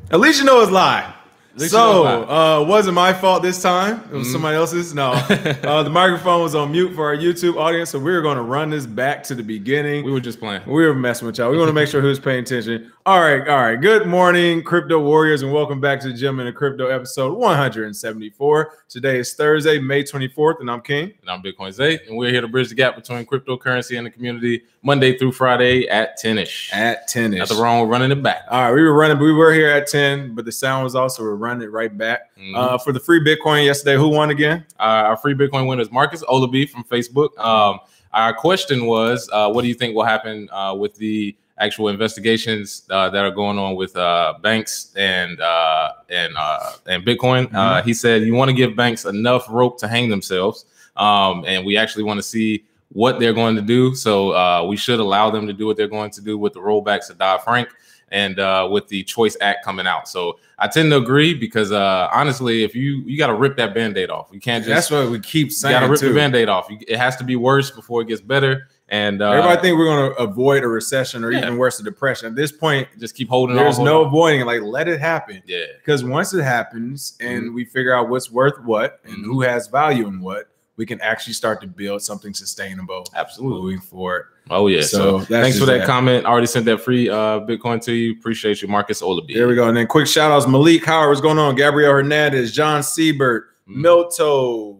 At least you know it's live. So, wasn't my fault this time. It was somebody else's. No, the microphone was on mute for our YouTube audience, so we were going to run this back to the beginning. We were just playing. We were messing with y'all. We want to make sure who's paying attention. All right. Good morning, crypto warriors, and welcome back to the Gym in the Crypto episode 174. Today is Thursday, May 24th, and I'm King. And I'm Bitcoin Zay, and we're here to bridge the gap between cryptocurrency and the community Monday through Friday at 10-ish. At 10-ish. Nothing wrong with running it back. All right, we were here at 10, but the sound was also, we're running it right back. For the free Bitcoin yesterday, who won again? Our free Bitcoin winner is Marcus Olaby from Facebook. Our question was, what do you think will happen with the actual investigations that are going on with banks and Bitcoin? He said you want to give banks enough rope to hang themselves, and we actually want to see what they're going to do. So we should allow them to do what they're going to do with the rollbacks of Dodd-Frank and with the Choice Act coming out. So I tend to agree because honestly, if you got to rip that Band-Aid off. You can't just. That's what we keep saying. You got to rip the Band-Aid off. It has to be worse before it gets better. And everybody think we're going to avoid a recession or even worse, a depression. At this point, just keep holding on. There's no avoiding it. Like, let it happen. Yeah. Because once it happens and we figure out what's worth what and who has value in what, we can actually start to build something sustainable. Absolutely. Moving forward. Oh, yeah. So thanks for that comment. I already sent that free Bitcoin to you. Appreciate you, Marcus Olaby. There we go. And then quick shout outs. Malik Howard, what's going on? Gabrielle Hernandez, John Siebert, Milto,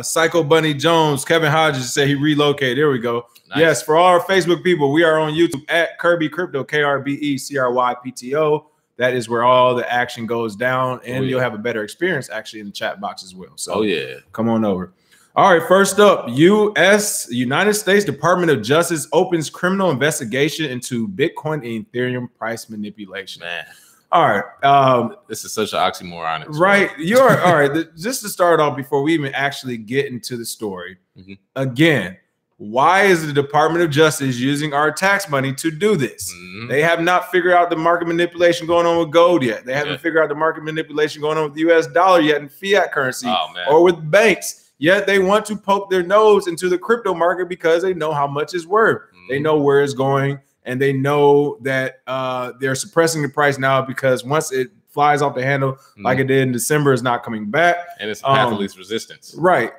Psycho Bunny Jones, Kevin Hodges said he relocated. There we go. Nice. Yes, for all our Facebook people, we are on YouTube at KRBE Crypto, KRBE CRYPTO. That is where all the action goes down, and you'll have a better experience actually in the chat box as well. So come on over. All right, first up, United States Department of Justice opens criminal investigation into Bitcoin and Ethereum price manipulation. Man. All right. This is such an oxymoron. Right. You're all right. Just to start off before we even actually get into the story, again, why is the Department of Justice using our tax money to do this? They have not figured out the market manipulation going on with gold yet. They haven't figured out the market manipulation going on with the US dollar yet in fiat currency or with banks. Yet they want to poke their nose into the crypto market because they know how much it's worth. They know where it's going, and they know that they're suppressing the price now because once it flies off the handle like it did in December, is not coming back. And it's a path of least resistance. Right.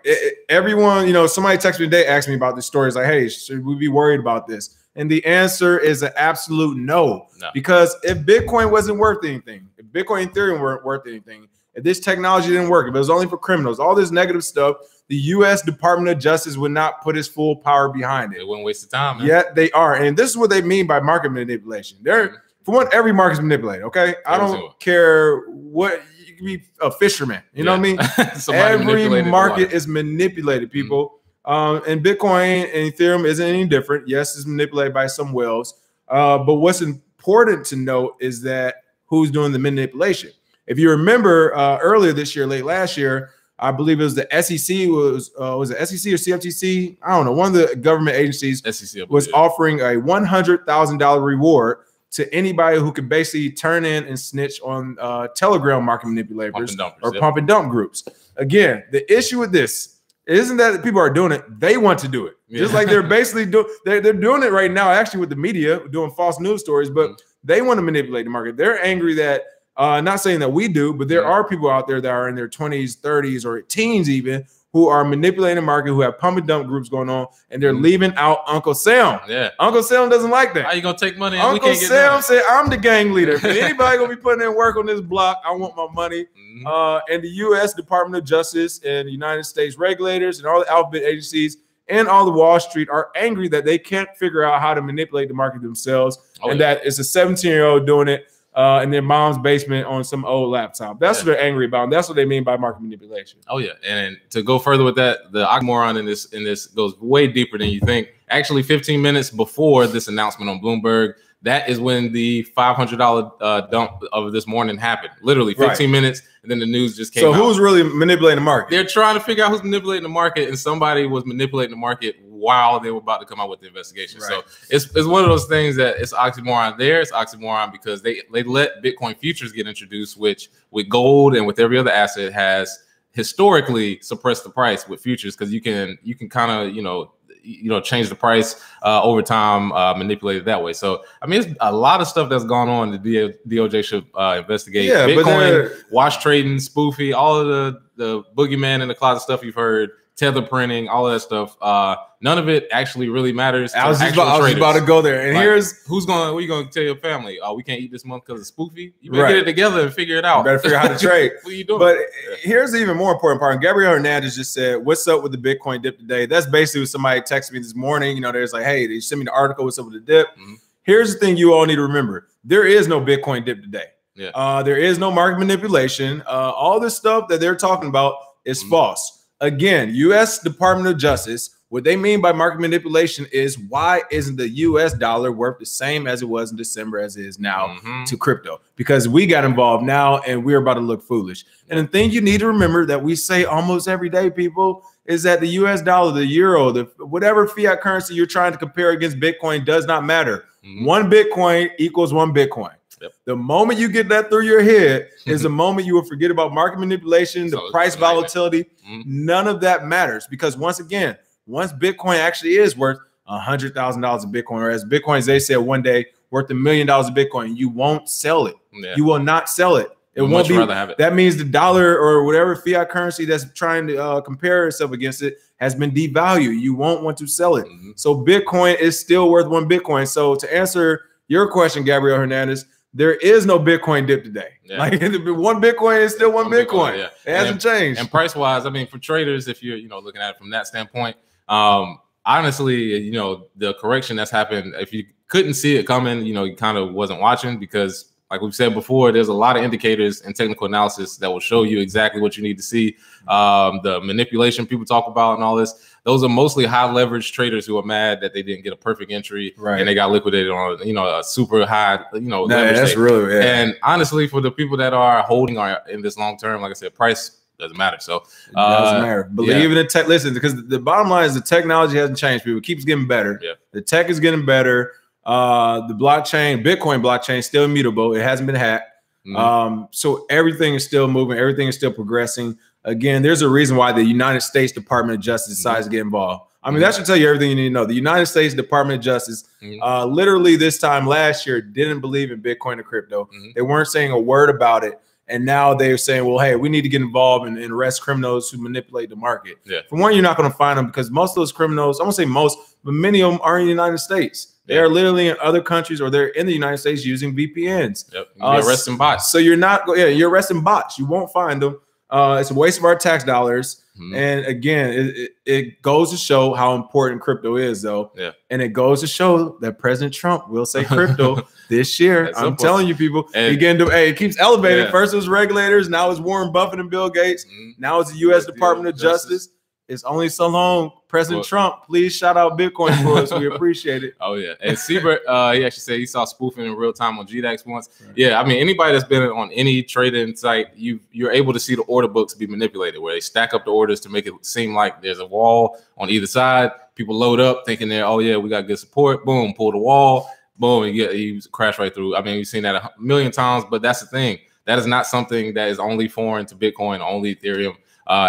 Everyone, somebody texted me today, asked me about this story. It's like, hey, should we be worried about this? And the answer is an absolute no. Because if Bitcoin wasn't worth anything, if Bitcoin and Ethereum weren't worth anything, if this technology didn't work, if it was only for criminals, all this negative stuff, the U.S. Department of Justice would not put its full power behind it. It wouldn't waste the time, man. Yet they are. And this is what they mean by market manipulation. They're for one, every market's manipulated, okay? I don't care what, you can be a fisherman, you know what I mean? Every market is manipulated, people. And Bitcoin and Ethereum isn't any different. Yes, it's manipulated by some whales. But what's important to note is that who's doing the manipulation. If you remember earlier this year, late last year, I believe it was the SEC, was it SEC or CFTC? I don't know. One of the government agencies was offering a $100,000 reward to anybody who could basically turn in and snitch on Telegram market manipulators or pump and dump groups. Again, the issue with this isn't that people are doing it; they want to do it. Just like they're basically they're doing it right now, actually with the media doing false news stories. But they want to manipulate the market. They're angry that not saying that we do, but there are people out there that are in their 20s, 30s, or teens even, who are manipulating the market, who have pump and dump groups going on, and they're leaving out Uncle Sam. Uncle Sam doesn't like that. How you gonna take money? Uncle Sam said, "I'm the gang leader. If anybody gonna be putting in work on this block, I want my money." And the U.S. Department of Justice and the United States regulators and all the alphabet agencies and all the Wall Street are angry that they can't figure out how to manipulate the market themselves, and that it's a 17-year-old doing it in their mom's basement on some old laptop. That's what they're angry about. And that's what they mean by market manipulation. Oh yeah, and to go further with that, the oxymoron in this goes way deeper than you think. Actually, 15 minutes before this announcement on Bloomberg, that is when the $500 dump of this morning happened. Literally 15 minutes, and then the news just came out. So who's really manipulating the market? They're trying to figure out who's manipulating the market, and somebody was manipulating the market while they were about to come out with the investigation. So it's one of those things that it's oxymoron there. It's oxymoron because they let Bitcoin futures get introduced, which with gold and with every other asset has historically suppressed the price with futures because you can kind of, change the price over time, manipulate it that way. So, I mean, it's a lot of stuff that's gone on. The DOJ should investigate. Yeah, Bitcoin, wash trading, spoofy, all of the boogeyman in the closet stuff you've heard, tether printing, all of that stuff. None of it actually really matters. I was just about to go there. And here's what are you going to tell your family? Oh, we can't eat this month because it's spoofy. You better get it together and figure it out. You better figure out how to trade. What are you doing? But here's the even more important part. Gabriel Hernandez just said, "What's up with the Bitcoin dip today?" That's basically what somebody texted me this morning. There's like, "Hey, they sent me the article. What's up with the dip?" Here's the thing you all need to remember: there is no Bitcoin dip today. There is no market manipulation. All this stuff that they're talking about is false. Again, U.S. Department of Justice, what they mean by market manipulation is why isn't the U.S. dollar worth the same as it was in December as it is now to crypto? Because we got involved now and we're about to look foolish. And the thing you need to remember that we say almost every day, people, is that the U.S. dollar, the euro, whatever fiat currency you're trying to compare against Bitcoin does not matter. One Bitcoin equals one Bitcoin. The moment you get that through your head is the moment you will forget about market manipulation, the price volatility. None of that matters because once Bitcoin actually is worth $100,000 of Bitcoin, or as Bitcoins, they said one day worth $1 million of Bitcoin, you won't sell it. You will not sell it. It won't be. That means the dollar or whatever fiat currency that's trying to compare itself against it has been devalued. You won't want to sell it. So Bitcoin is still worth one Bitcoin. So to answer your question, Gabriel Hernandez, there is no Bitcoin dip today. Like one Bitcoin is still one Bitcoin. It hasn't changed. And price wise, I mean, for traders, if you're looking at it from that standpoint, honestly, the correction that's happened, if you couldn't see it coming, you kind of wasn't watching because, like we've said before, there's a lot of indicators and technical analysis that will show you exactly what you need to see. The manipulation people talk about and all this, those are mostly high leverage traders who are mad that they didn't get a perfect entry and they got liquidated on, a super high, that's really, And honestly, for the people that are holding in this long term, like I said, price doesn't matter. So it doesn't matter. Believe in the tech. Listen, because the bottom line is the technology hasn't changed. People, it keeps getting better. The tech is getting better. The blockchain, Bitcoin blockchain, still immutable. It hasn't been hacked. So everything is still moving. Everything is still progressing. Again, there's a reason why the United States Department of Justice decides to get involved. I mean, that should tell you everything you need to know. The United States Department of Justice, literally this time last year, didn't believe in Bitcoin or crypto. They weren't saying a word about it. And now they're saying, well, hey, we need to get involved and arrest criminals who manipulate the market. For one, you're not going to find them because most of those criminals, I won't say most, but many of them are in the United States. They are literally in other countries or they're in the United States using VPNs. You're arresting bots. So you're not, you're arresting bots. You won't find them. It's a waste of our tax dollars. And again, it goes to show how important crypto is, though. And it goes to show that President Trump will say crypto this year. I'm telling you, people, it keeps elevating. First it was regulators, now it's Warren Buffett and Bill Gates. Now it's the U.S. Department of Justice. It's only so long. President Trump, please shout out Bitcoin for us. We appreciate it. And Siebert, he actually said he saw spoofing in real time on GDAX once. I mean, anybody that's been on any trading site, you're able to see the order books be manipulated, where they stack up the orders to make it seem like there's a wall on either side. People load up thinking we got good support. Boom, pull the wall. Boom, you crash right through. I mean, we've seen that a million times, but that's the thing. That is not something that is only foreign to Bitcoin, only Ethereum.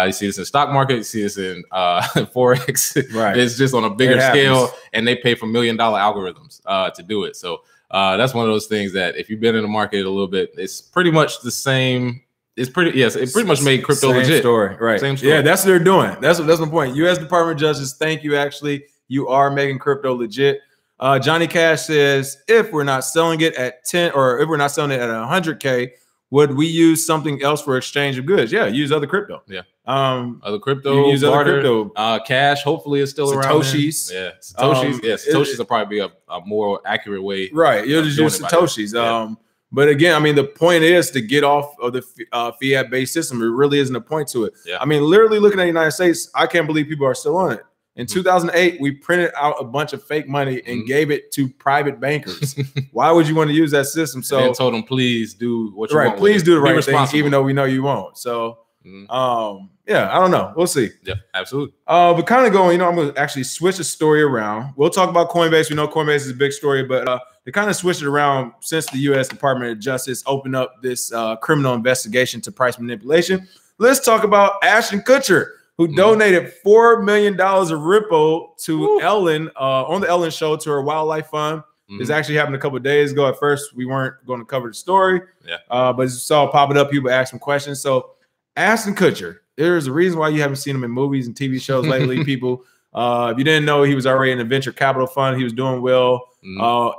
You see this in the stock market, you see this in Forex. It's just on a bigger scale, and they pay for $1 million algorithms to do it. So that's one of those things that if you've been in the market a little bit, it's pretty much the same. It pretty much made crypto legit. Same story. That's what they're doing. That's my point. U.S. Department of Justice, thank you. Actually, you are making crypto legit. Johnny Cash says, if we're not selling it at 10 or if we're not selling it at 100K, would we use something else for exchange of goods? Use other crypto. Other crypto, use barter, other crypto. Cash, hopefully, is still around. Satoshis. Satoshis. Satoshis will probably be a more accurate way. You'll just use Satoshis. But again, I mean, the point is to get off of the fiat-based system. It really isn't a point to it. I mean, literally looking at the United States, I can't believe people are still on it. In 2008, we printed out a bunch of fake money and gave it to private bankers. Why would you want to use that system? So and told them, please do what you want. Please do the right thing, even though we know you won't. So, I don't know. We'll see. Absolutely. But kind of going, I'm going to actually switch the story around. We'll talk about Coinbase. We know Coinbase is a big story, but they kind of switched it around since the U.S. Department of Justice opened up this criminal investigation to price manipulation. Let's talk about Ashton Kutcher. who donated $4 million of Ripple to Ellen on the Ellen Show to her wildlife fund. This actually happened a couple of days ago. At first, we weren't going to cover the story, but as you saw pop it up, people asked some questions. So, Ashton Kutcher, there's a reason why you haven't seen him in movies and TV shows lately. People, if you didn't know, he was already in a venture capital fund. He was doing well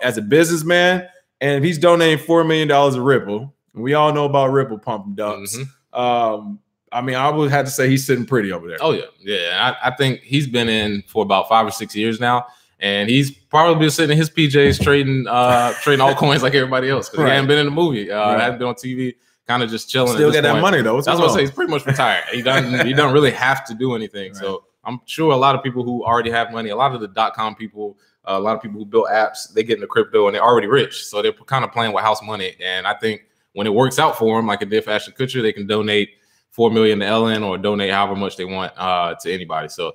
as a businessman, and he's donating $4 million of Ripple. And we all know about Ripple pump and dumps. I mean, I would have to say he's sitting pretty over there. Oh yeah. I think he's been in for about 5 or 6 years now. And he's probably been sitting in his PJs trading altcoins like everybody else, because he hadn't been in a movie, hadn't been on TV, kind of just chilling. Still got that money though. That's what I say. He's pretty much retired. He doesn't really have to do anything. Right. So I'm sure a lot of people who already have money, a lot of the .com people, a lot of people who build apps, they get into crypto and they're already rich. So they're kind of playing with house money. And I think when it works out for them, like it did for Ashton Kutcher, they can donate $4 million to Ellen or donate however much they want to anybody. So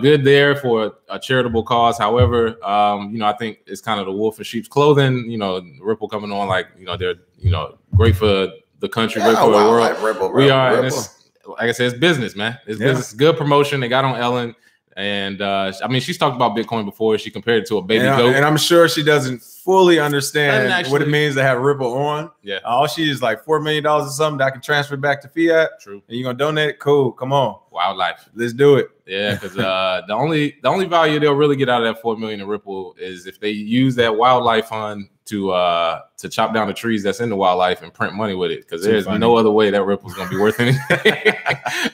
good there for a charitable cause. However, I think it's kind of the wolf in sheep's clothing. Ripple coming on like, they're, great for the country, great for the world. Like Ripple, we are. Ripple. And it's, like I said, it's business, man. It's business. Good promotion. They got on Ellen. And I mean, she's talked about Bitcoin before. She compared it to a baby goat. And I'm sure she doesn't fully understand what it means to have Ripple on. Yeah. All she is like $4 million or something that I can transfer back to fiat. True. And you're going to donate it? Cool. Come on. Wildlife. Let's do it. Yeah, because the only value they'll really get out of that $4 million in Ripple is if they use that wildlife fund to chop down the trees that's in the wildlife and print money with it, because there's no other way that Ripple's gonna be worth anything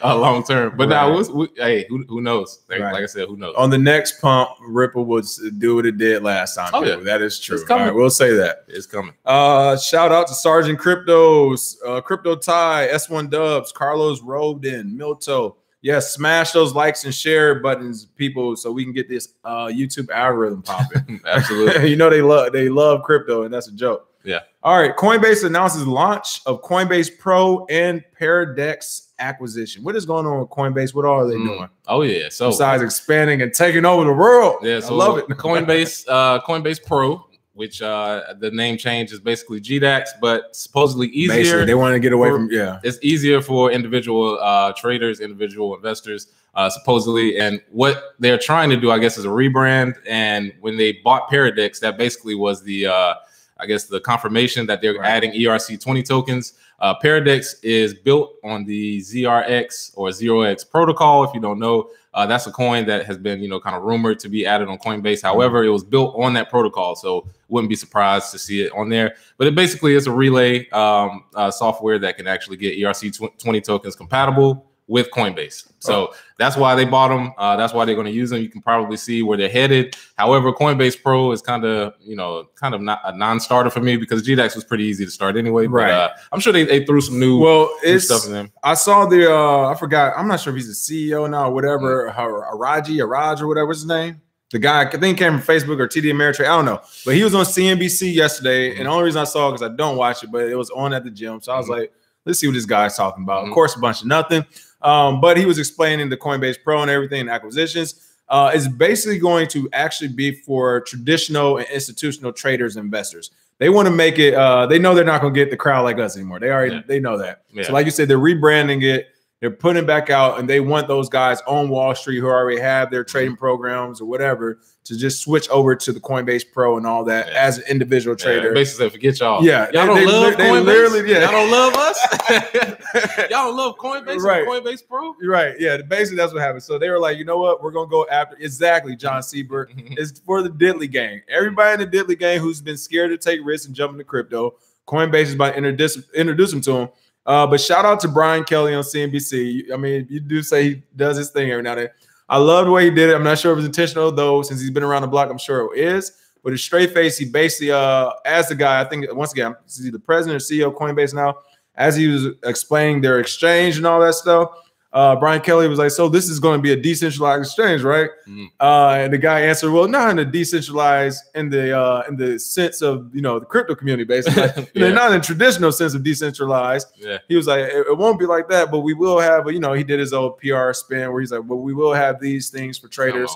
long term. But now, hey, who knows? Like I said, who knows? On the next pump, Ripple would do what it did last time. Oh, yeah. That is true. It's coming. All right, we'll say that it's coming. Shout out to Sergeant Cryptos, Crypto Ty, S1 Dubs, Carlos Roden, Milto. Yes, smash those likes and share buttons, people, so we can get this YouTube algorithm popping. Absolutely. They love crypto, and that's a joke. Yeah. All right. Coinbase announces launch of Coinbase Pro and Paradex acquisition. What is going on with Coinbase? What are they doing? Oh yeah. So besides expanding and taking over the world. Yeah. So I love it. Coinbase Pro, which the name change is basically GDAX, but supposedly easier. Basically, they want to get away from It's easier for individual traders, individual investors, supposedly. And what they're trying to do, I guess, is a rebrand. And when they bought Paradex, that basically was the the confirmation that they're adding ERC20 tokens. Paradex is built on the ZRX or 0x protocol. If you don't know, that's a coin that has been, kind of rumored to be added on Coinbase. However, it was built on that protocol, so wouldn't be surprised to see it on there. But it basically is a relay software that can actually get ERC20 tokens compatible with Coinbase. So that's why they bought them. That's why they're going to use them. You can probably see where they're headed. However, Coinbase Pro is kind of not a non-starter for me, because GDAX was pretty easy to start anyway. But I'm sure they threw some new stuff in them. I saw I forgot. I'm not sure if he's the CEO now or whatever. Araj or whatever his name. The guy, I think, came from Facebook or TD Ameritrade. I don't know. But he was on CNBC yesterday. And the only reason I saw it because I don't watch it, but it was on at the gym. So I was like, let's see what this guy's talking about. Of course, a bunch of nothing. But he was explaining the Coinbase Pro and everything, and acquisitions. Is basically going to actually be for traditional and institutional traders and investors. They want to make it, they know they're not going to get the crowd like us anymore. They know that. Yeah. So like you said, they're rebranding it. They're putting it back out, and they want those guys on Wall Street who already have their trading programs or whatever to just switch over to the Coinbase Pro and all that as an individual trader. Basically, forget y'all. Yeah, y'all don't love Coinbase. Y'all don't love us. Y'all don't love Coinbase. Right. Coinbase Pro. Right. Yeah. Basically, that's what happened. So they were like, you know what? We're gonna go after John Seibert. It's for the Diddley gang. Everybody in the Diddley gang who's been scared to take risks and jump into crypto. Coinbase is about to introduce them to them. But shout out to Brian Kelly on CNBC. I mean, you do say he does his thing every now and then. I love the way he did it. I'm not sure if it was intentional, though, since he's been around the block. I'm sure it is. But his straight face, he basically, as the guy, I think, once again, he's the president or CEO of Coinbase now, as he was explaining their exchange and all that stuff, Brian Kelly was like, so this is going to be a decentralized exchange, right? And the guy answered, well, not in a decentralized in the sense of, the crypto community, basically. Not in a traditional sense of decentralized. He was like, it won't be like that, but we will have, he did his old PR spin where he's like, well, we will have these things for traders.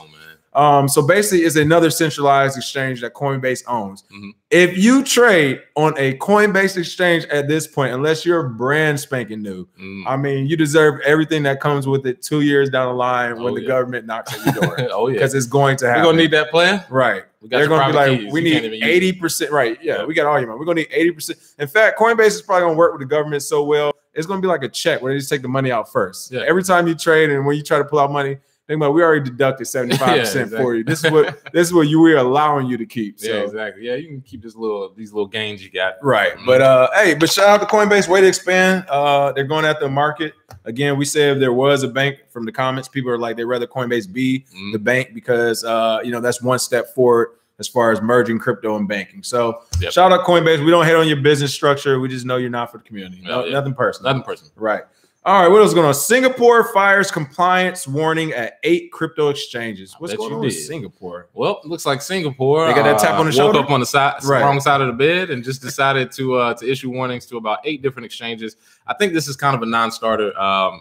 So basically, it's another centralized exchange that Coinbase owns. If you trade on a Coinbase exchange at this point, unless you're brand spanking new, I mean, you deserve everything that comes with it 2 years down the line when the government knocks at your door. Because it's going to happen. We're gonna need that plan, right? They're going to be like, we need 80%, right? Yeah, we got all your money. We're going to need 80%. In fact, Coinbase is probably going to work with the government so well, it's going to be like a check where they just take the money out first. Yeah. Every time you trade and when you try to pull out money, think about, we already deducted 75% for you. This is what we're allowing you to keep. So. Yeah, exactly. Yeah, you can keep these little gains you got. Right. But but shout out to Coinbase, way to expand. They're going after the market. Again, we said if there was a bank, from the comments, people are like, they'd rather Coinbase be the bank because that's one step forward as far as merging crypto and banking. So shout out Coinbase. We don't hate on your business structure. We just know you're not for the community. Nothing personal. Nothing personal. Right. All right, what else going on? Singapore fires compliance warning at 8 crypto exchanges. What's going on with Singapore? Well, it looks like Singapore. They got that tap on the shoulder. Woke up on the wrong side of the bed and just decided to issue warnings to about 8 different exchanges. I think this is kind of a non-starter.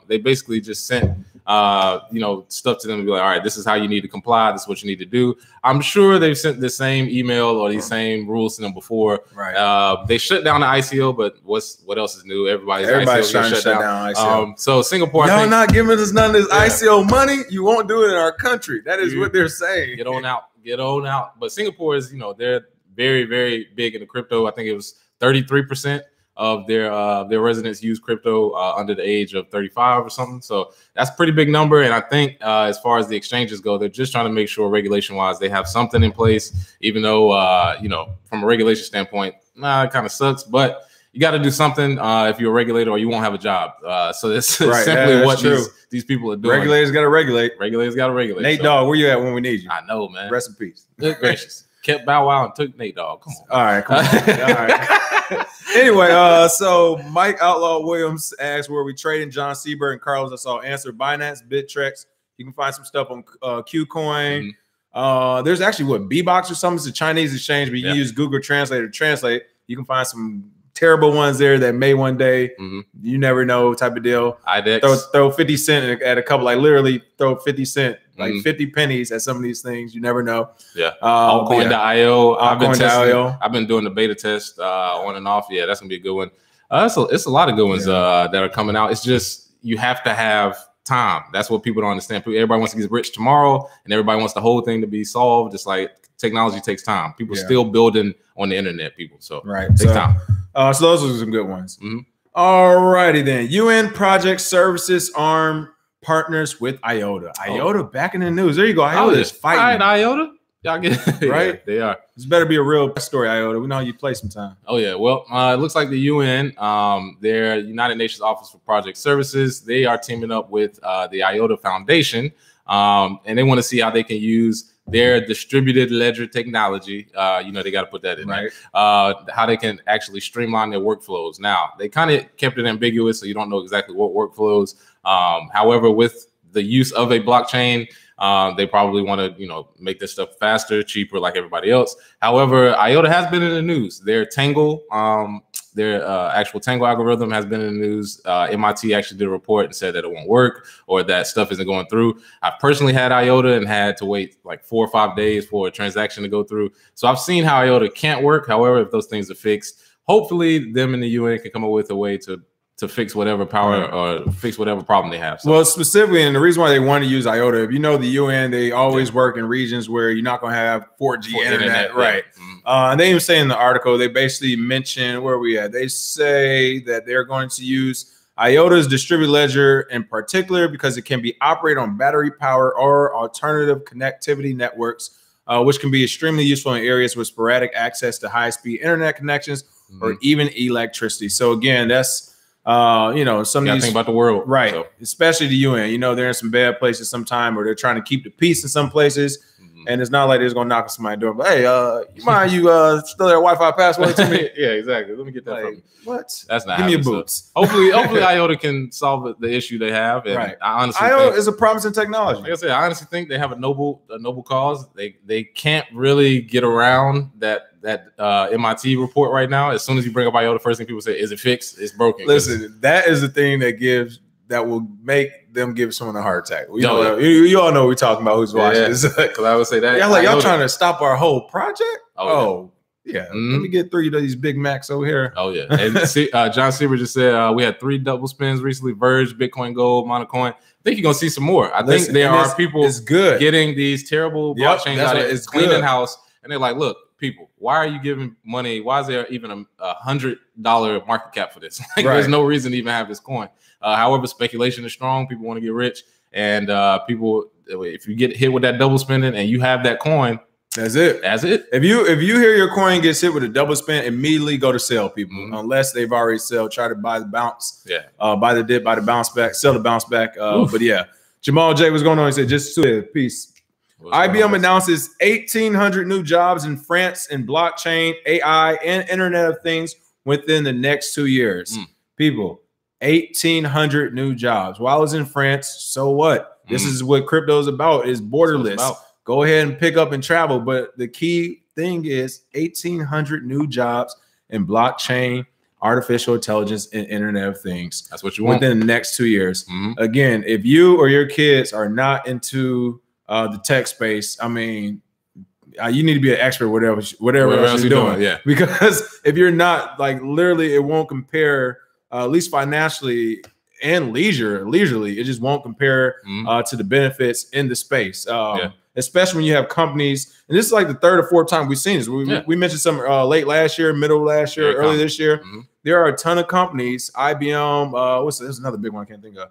They basically just sent stuff to them to be like, all right, this is how you need to comply. This is what you need to do. I'm sure they've sent the same email or these same rules to them before. Right. They shut down the ICO, but what else is new? Everybody's trying to shut down ICO. So Singapore, y'all not giving us none of this ICO money. You won't do it in our country. That is what they're saying. Get on out. But Singapore is, they're very, very big into crypto. I think it was 33% of their residents use crypto under the age of 35 or something. So that's a pretty big number. And I think as far as the exchanges go, they're just trying to make sure regulation wise they have something in place, even though, from a regulation standpoint, it kind of sucks, but you got to do something if you're a regulator or you won't have a job. So that's simply what these people are doing. Regulators got to regulate. Regulators got to regulate. Nate Dogg, where you at when we need you? I know, man. Rest in peace. Good gracious. Kept Bow Wow and took Nate Dogg. Come on. All right. Come on. All right. Anyway, so Mike Outlaw Williams asked where we trading. John Seabird and Carlos, I saw answer. Binance, Bittrex. You can find some stuff on Qcoin. There's actually Bbox or something. It's a Chinese exchange, but you can use Google Translate to translate. You can find some terrible ones there that may one day, you never know, type of deal. IDEX. Throw 50 cents at a couple, like literally throw 50 cents, like 50 pennies at some of these things. You never know. Yeah. Altcoin.io. I've been doing the beta test on and off. Yeah, that's gonna be a good one. It's a lot of good ones that are coming out. It's just you have to have time. That's what people don't understand. Everybody wants to get rich tomorrow, and everybody wants the whole thing to be solved. It's like technology takes time. People still building on the internet. So it takes time. So those are some good ones. All righty then. UN Project Services arm partners with IOTA. IOTA back in the news. There you go. IOTA is fighting. IOTA. Y'all get right? They are. This better be a real story, IOTA. We know how you play sometime. Oh, yeah. Well, it looks like the UN, their United Nations Office for Project Services, they are teaming up with the IOTA Foundation, and they want to see how they can use their distributed ledger technology. They got to put that in there. How they can actually streamline their workflows. Now, they kind of kept it ambiguous, so you don't know exactly what workflows. However, with the use of a blockchain, they probably want to, make this stuff faster, cheaper, like everybody else. However, IOTA has been in the news. Their Tangle, actual Tangle algorithm has been in the news. MIT actually did a report and said that it won't work or that stuff isn't going through. I've personally had IOTA and had to wait like 4 or 5 days for a transaction to go through. So I've seen how IOTA can't work. However, if those things are fixed, hopefully them in the UN can come up with a way to fix whatever or fix whatever problem they have. So. Well, specifically, and the reason why they want to use IOTA, if you know the UN, they always work in regions where you're not going to have 4G internet. Right. And they even say in the article, they basically mention, where are we at? They say that they're going to use IOTA's distributed ledger in particular because it can be operated on battery power or alternative connectivity networks, which can be extremely useful in areas with sporadic access to high-speed internet connections or even electricity. So again, that's some of these think about the world, right? So. Especially the UN. They're in some bad places sometime, or they're trying to keep the peace in some places, and it's not like they're going to knock on somebody's door. But hey, you mind you still that Wi-Fi password to me? Yeah, exactly. Let me get that from you. What? That's not. Give me your boots. So hopefully, IOTA can solve the issue they have. And I honestly, IOTA is a promising technology. Like I said, I honestly think they have a noble cause. They can't really get around that MIT report right now. As soon as you bring up IOTA, first thing people say, is it fixed? It's broken. Listen, that is the thing that that will make them give someone a heart attack. You all know what we're talking about. Who's watching this? Because I would say that. Yeah, like y'all trying to stop our whole project. Yeah. Let me get 3 of these Big Macs over here. Oh yeah. And John Seaver just said we had 3 double spins recently: Verge, Bitcoin Gold, Monocoin. I think you're gonna see some more. I think there are people getting these terrible blockchains out of it, cleaning house, and they're like, look, people, why are you giving money? Why is there even a $100 market cap for this? Like, there's no reason to even have this coin. However, speculation is strong. People want to get rich, and people, if you get hit with that double spending and you have that coin, that's it. That's it. If you hear your coin gets hit with a double spin, immediately go to sell, people. Unless they've already sold, try to buy the bounce. Yeah. Buy the dip, buy the bounce back, sell the bounce back. But yeah, Jamal J, what's going on? He said, just peace. IBM announces 1,800 new jobs in France in blockchain, AI, and Internet of Things within the next 2 years. People, 1,800 new jobs. While it's in France, so what? This is what crypto is about. It's borderless. Go ahead and pick up and travel. But the key thing is 1,800 new jobs in blockchain, artificial intelligence, and Internet of Things. That's what you want within the next 2 years. Again, if you or your kids are not into the tech space, I mean, you need to be an expert, whatever else you're doing. Yeah. Because if you're not, like, literally, it won't compare, at least financially and leisurely, it just won't compare to the benefits in the space. Especially when you have companies, and this is like the 3rd or 4th time we've seen this. We mentioned some late last year, middle of last year, early this year. There are a ton of companies. IBM, there's another big one I can't think of.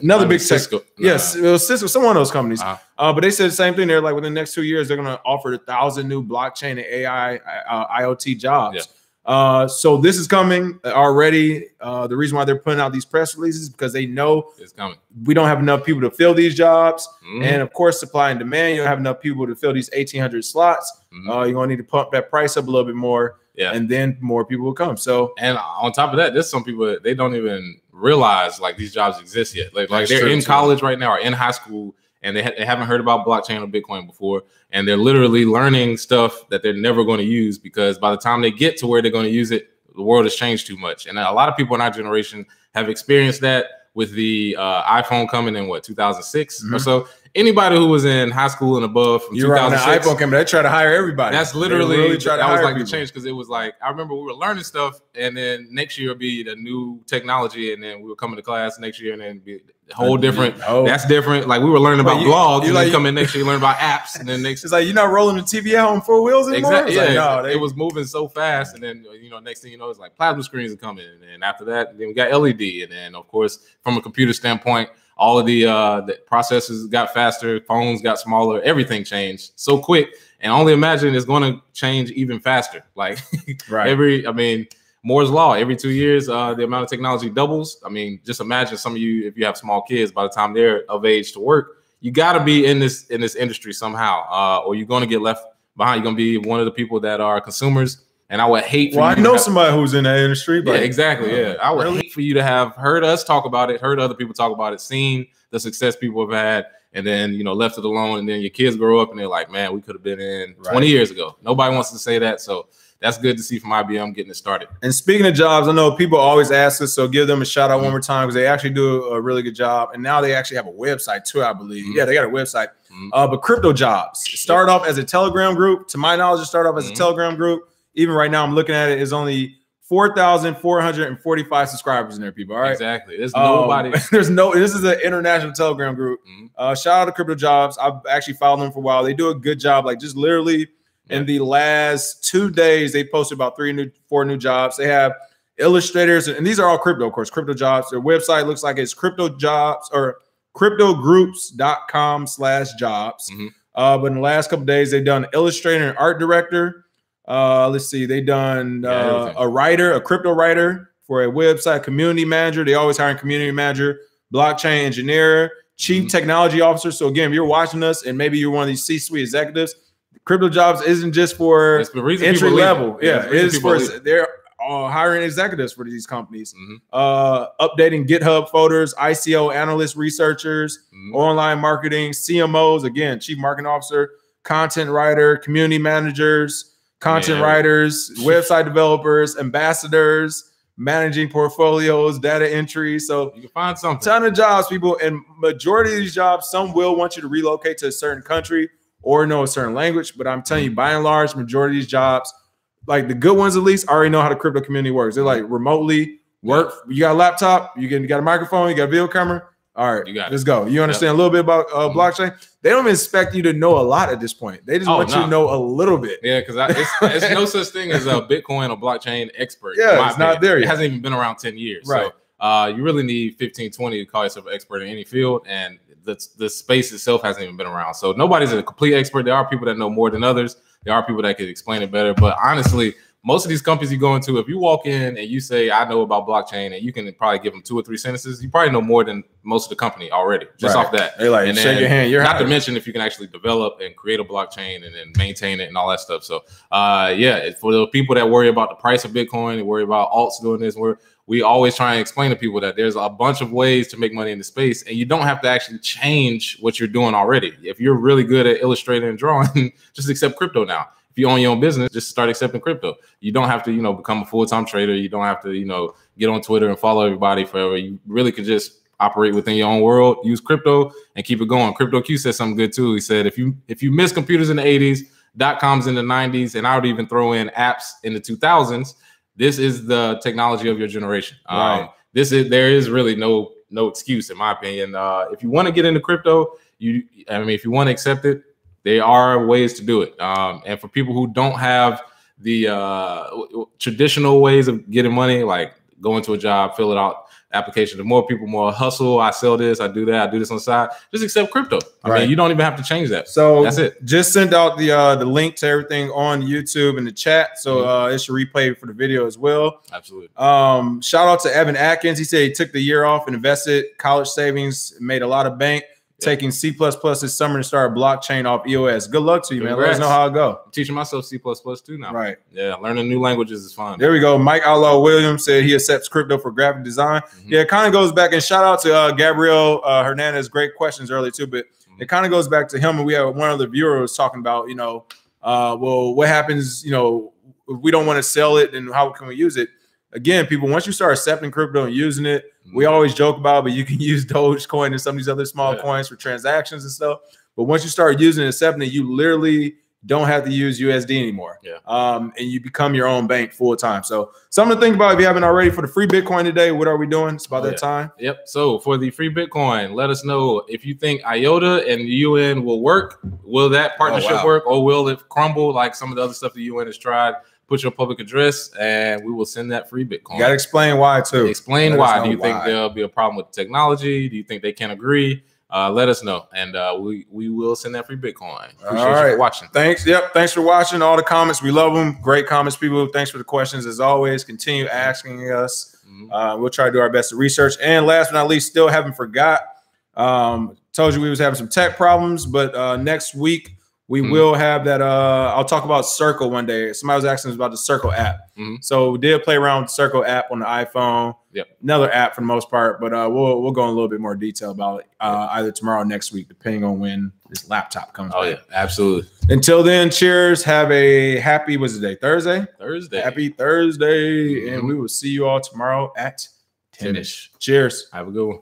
Another big Cisco. Yes, it was Cisco, some one of those companies. But they said the same thing. They're like, within the next 2 years, they're going to offer 1,000 new blockchain and AI, IoT jobs. So this is coming already. The reason why they're putting out these press releases is because they know it's coming. We don't have enough people to fill these jobs. And of course, supply and demand, you don't have enough people to fill these 1,800 slots. You're going to need to pump that price up a little bit more. And then more people will come. So, and on top of that, there's some people, they don't even realize like these jobs exist yet. Like they're in college right now or in high school, and they haven't heard about blockchain or Bitcoin before. And they're literally learning stuff that they're never going to use, because by the time they get to where they're going to use it, the world has changed too much. And a lot of people in our generation have experienced that with the iPhone coming in 2006 or so. Anybody who was in high school and above from 2006, iPhone came, they try to hire everybody. That's literally that was like the change, because it was like, I remember we were learning stuff, and then next year would be the new technology, and then we would come into class next year, and then be a whole different. That's different. Like we were learning about blogs, and then come in next year, you learn about apps, and then next. It's like you're not rolling the TV out on 4 wheels anymore. Exactly. Yeah, it was moving so fast, and then next thing you know, it's like plasma screens are coming, and then after that, then we got LED, and then of course, from a computer standpoint, all of the processors got faster, phones got smaller, everything changed so quick, and only imagine it's going to change even faster. Like Moore's law, every 2 years, the amount of technology doubles. I mean, just imagine some of you, if you have small kids, by the time they're of age to work, you got to be in this industry somehow, or you're going to get left behind. You're going to be one of the people that are consumers. And I would hate for I know somebody who's in that industry. But exactly. I would hate for you to have heard us talk about it, heard other people talk about it, seen the success people have had, and then, left it alone. And then your kids grow up and they're like, man, we could have been in 20 years ago. Nobody wants to say that. So that's good to see from IBM getting it started. And speaking of jobs, I know people always ask us, so give them a shout out one more time, because they actually do a really good job. And now they actually have a website too, I believe. Yeah, they got a website. But Crypto Jobs, it started off as a Telegram group. To my knowledge, it started off as a Telegram group. Even right now, I'm looking at it, is only 4,445 subscribers in there, people. All right. Exactly. There's nobody. This is an international Telegram group. Shout out to Crypto Jobs. I've actually followed them for a while. They do a good job. Like, just literally in the last 2 days, they posted about 4 new jobs. They have illustrators, and these are all crypto, of course, Crypto Jobs. Their website looks like it's Crypto Jobs or cryptogroups.com/jobs. But in the last couple of days, they've done illustrator and art director. Let's see, they done a writer, a crypto writer for a website, community manager. They always hire a community manager, blockchain engineer, chief technology officer. So again, if you're watching us and maybe you're one of these C-suite executives, Crypto Jobs isn't just for entry level. It is for they're hiring executives for these companies. Updating GitHub folders, ICO analysts, researchers, online marketing, CMOs, again, chief marketing officer, content writer, community managers, content writers, website developers, ambassadors, managing portfolios, data entry. So you can find something. Ton of jobs, people, and majority of these jobs, some will want you to relocate to a certain country or know a certain language. But I'm telling you, by and large, majority of these jobs, like the good ones at least, already know how the crypto community works. They're like remotely work. You got a laptop, you got a microphone, you got a video camera. All right, let's go. You understand a little bit about blockchain? They don't expect you to know a lot at this point. They just want you to know a little bit. Yeah, because it's no such thing as a Bitcoin or blockchain expert. Yeah, it's not there yet. It hasn't even been around 10 years. Right. So you really need 15, 20 to call yourself an expert in any field. And the space itself hasn't even been around. So nobody's a complete expert. There are people that know more than others. There are people that can explain it better. But honestly, most of these companies you go into, if you walk in and you say, I know about blockchain, and you can probably give them 2 or 3 sentences, you probably know more than most of the company already, just off that. They like, shake your hand. Not to mention if you can actually develop and create a blockchain and then maintain it and all that stuff. So yeah, for the people that worry about the price of Bitcoin and worry about alts doing this, we always try and explain to people that there's a bunch of ways to make money in the space, and you don't have to actually change what you're doing already. If you're really good at illustrating and drawing, just accept crypto now. If you own your own business, just start accepting crypto. You don't have to, become a full-time trader. You don't have to, get on Twitter and follow everybody forever. You really could just operate within your own world, use crypto, and keep it going. Crypto Q said something good too. He said, if you miss computers in the 80s, .coms in the 90s, and I would even throw in apps in the 2000s, this is the technology of your generation. Right. There is really no excuse, in my opinion. If you want to get into crypto, if you want to accept it, there are ways to do it. And for people who don't have the traditional ways of getting money, like going to a job, fill it out, application, the more people, more hustle. I sell this, I do that, I do this on the side. Just accept crypto. I mean, you don't even have to change that. So that's it. Just sent out the link to everything on YouTube in the chat. So it should replay for the video as well. Absolutely. Shout out to Evan Atkins. He said he took the year off and invested college savings, made a lot of bank. Taking C++ this summer to start a blockchain off EOS. Good luck to you, man. Let us know how it go. I'm teaching myself C++ too now. Right. Yeah, learning new languages is fun. There we go. Mike Outlaw Williams said he accepts crypto for graphic design. Yeah, it kind of goes back, and shout out to Gabriel Hernandez. Great questions earlier too, but it kind of goes back to him. And we have one other viewer was talking about, well, what happens, if we don't want to sell it, then how can we use it? Again, people, once you start accepting crypto and using it, we always joke about it, but you can use Dogecoin and some of these other small coins for transactions and stuff. But once you start using and accepting it, you literally don't have to use USD anymore. Yeah. And you become your own bank full time. So something to think about if you haven't already. For the free Bitcoin today, what are we doing? It's about that time. Yep. So for the free Bitcoin, let us know if you think IOTA and the UN will work. Will that partnership work, or will it crumble like some of the other stuff the UN has tried? Put your public address, and we will send that free Bitcoin. You got to explain why, too. Explain why. Do you think there'll be a problem with the technology? Do you think they can agree? Let us know, and we will send that free Bitcoin. Appreciate you for watching. Thanks. Yep. Thanks for watching. All the comments. We love them. Great comments, people. Thanks for the questions. As always, continue asking us. We'll try to do our best to research. And last but not least, still haven't forgot. Told you we was having some tech problems, but next week, we will have that. I'll talk about Circle one day. Somebody was asking us about the Circle app. So we did play around with the Circle app on the iPhone. Yep. Another app for the most part, but we'll go in a little bit more detail about it either tomorrow or next week, depending on when this laptop comes back. Yeah, absolutely. Until then, cheers. Have a happy, what's the day? Thursday? Thursday. Happy Thursday. And we will see you all tomorrow at 10-ish. Cheers. Have a good one.